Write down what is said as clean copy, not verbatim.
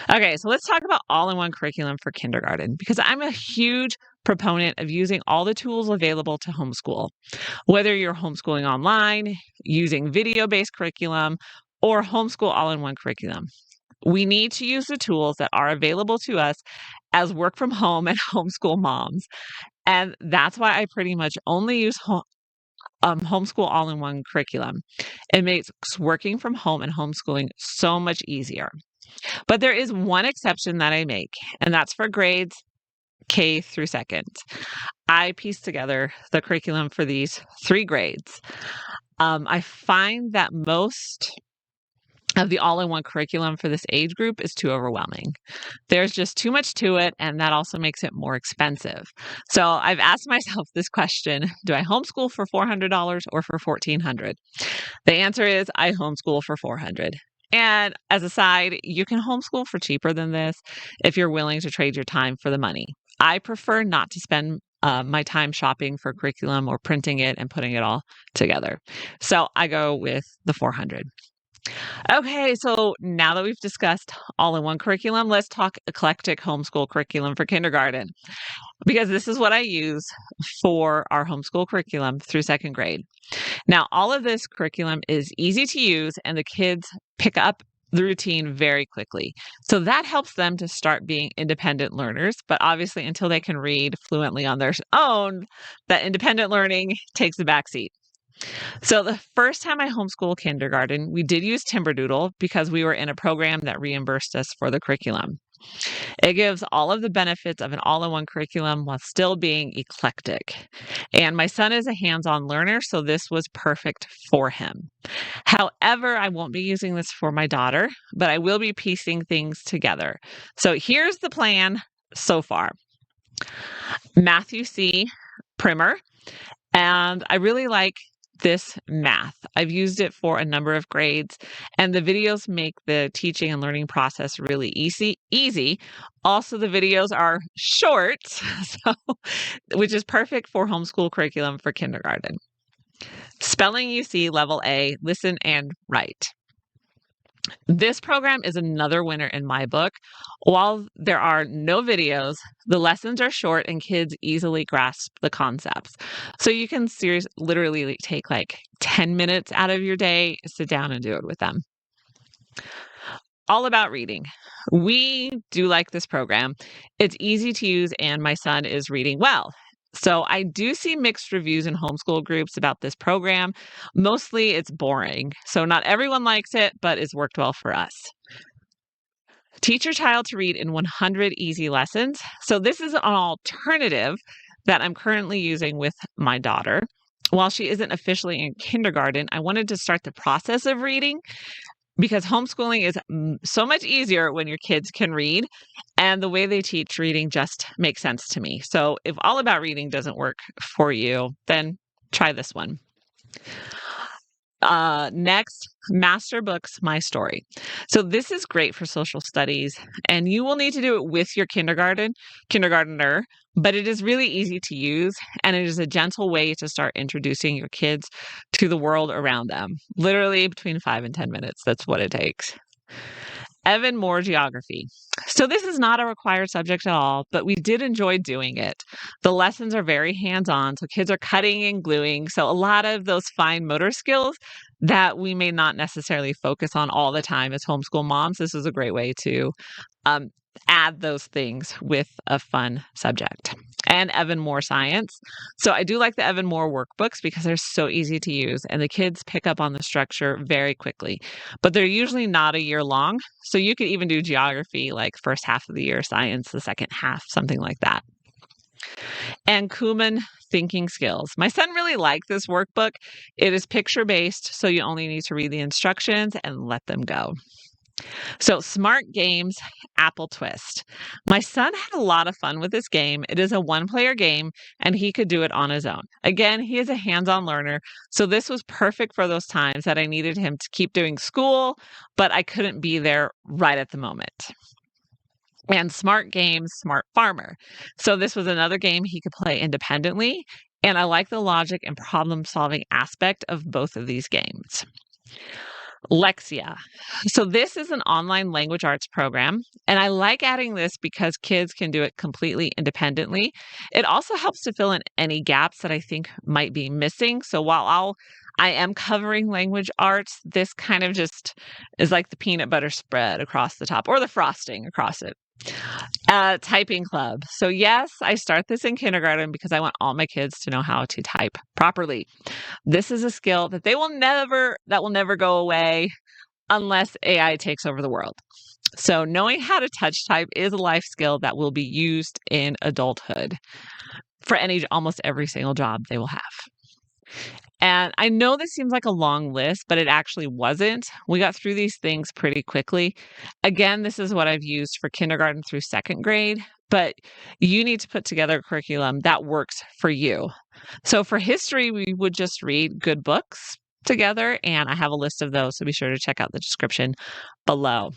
Okay, so let's talk about all-in-one curriculum for kindergarten because I'm a huge proponent of using all the tools available to homeschool. Whether you're homeschooling online, using video-based curriculum, or homeschool all-in-one curriculum, we need to use the tools that are available to us as work from home and homeschool moms. And that's why I pretty much only use homeschool all-in-one curriculum. It makes working from home and homeschooling so much easier. But there is one exception that I make, and that's for grades K through second. I piece together the curriculum for these three grades. I find that most of the all-in-one curriculum for this age group is too overwhelming. There's just too much to it, and that also makes it more expensive. So I've asked myself this question: do I homeschool for $400 or for $1,400? The answer is I homeschool for $400. And as a side, you can homeschool for cheaper than this if you're willing to trade your time for the money. I prefer not to spend my time shopping for curriculum or printing it and putting it all together. So I go with the 400. Okay, so now that we've discussed all-in-one curriculum, let's talk eclectic homeschool curriculum for kindergarten, because this is what I use for our homeschool curriculum through second grade. Now, all of this curriculum is easy to use, and the kids pick up the routine very quickly. So that helps them to start being independent learners. But obviously, until they can read fluently on their own, that independent learning takes the backseat. So the first time I homeschooled kindergarten, we did use Timberdoodle because we were in a program that reimbursed us for the curriculum. It gives all of the benefits of an all-in-one curriculum while still being eclectic. And my son is a hands-on learner, so this was perfect for him. However, I won't be using this for my daughter, but I will be piecing things together. So here's the plan so far. Matthew C. primer, and I really like this math. I've used it for a number of grades, and the videos make the teaching and learning process really easy. Also, the videos are short, so which is perfect for homeschool curriculum for kindergarten. Spelling UC level A, listen and write. This program is another winner in my book. While there are no videos, the lessons are short and kids easily grasp the concepts. So you can literally take like 10 minutes out of your day, sit down and do it with them. All about reading. We do like this program. It's easy to use and my son is reading well. So I do see mixed reviews in homeschool groups about this program. Mostly it's boring. So not everyone likes it, but it's worked well for us. Teach your child to read in 100 easy lessons. So this is an alternative that I'm currently using with my daughter. While she isn't officially in kindergarten, I wanted to start the process of reading because homeschooling is so much easier when your kids can read, and the way they teach reading just makes sense to me. So if all about reading doesn't work for you, then try this one. Next, Master Books My Story. So this is great for social studies, and you will need to do it with your kindergartner, but it is really easy to use, and it is a gentle way to start introducing your kids to the world around them. Literally between 5 and 10 minutes. That's what it takes. Evan Moore Geography. So this is not a required subject at all, but we did enjoy doing it. The lessons are very hands-on, so kids are cutting and gluing. So a lot of those fine motor skills that we may not necessarily focus on all the time as homeschool moms, this is a great way to add those things with a fun subject. And Evan Moore Science. So I do like the Evan Moore workbooks because they're so easy to use and the kids pick up on the structure very quickly. But they're usually not a year long. So you could even do geography like first half of the year, science the second half, something like that. And Kuhlman Thinking Skills. My son really liked this workbook. It is picture-based, so you only need to read the instructions and let them go. So Smart Games Apple Twist. My son had a lot of fun with this game. It is a one-player game, and he could do it on his own. Again, he is a hands-on learner, so this was perfect for those times that I needed him to keep doing school, but I couldn't be there right at the moment. And Smart Games Smart Farmer. So this was another game he could play independently, and I like the logic and problem-solving aspect of both of these games. Lexia. So this is an online language arts program, and I like adding this because kids can do it completely independently. It also helps to fill in any gaps that I think might be missing. So while I am covering language arts, this kind of just is like the peanut butter spread across the top or the frosting across it. Typing club. So yes, I start this in kindergarten because I want all my kids to know how to type properly. This is a skill that will never go away unless AI takes over the world. So knowing how to touch type is a life skill that will be used in adulthood for almost every single job they will have. And I know this seems like a long list, but it actually wasn't. We got through these things pretty quickly. Again, this is what I've used for kindergarten through second grade, but you need to put together a curriculum that works for you. So for history, we would just read good books together, and I have a list of those, so be sure to check out the description below.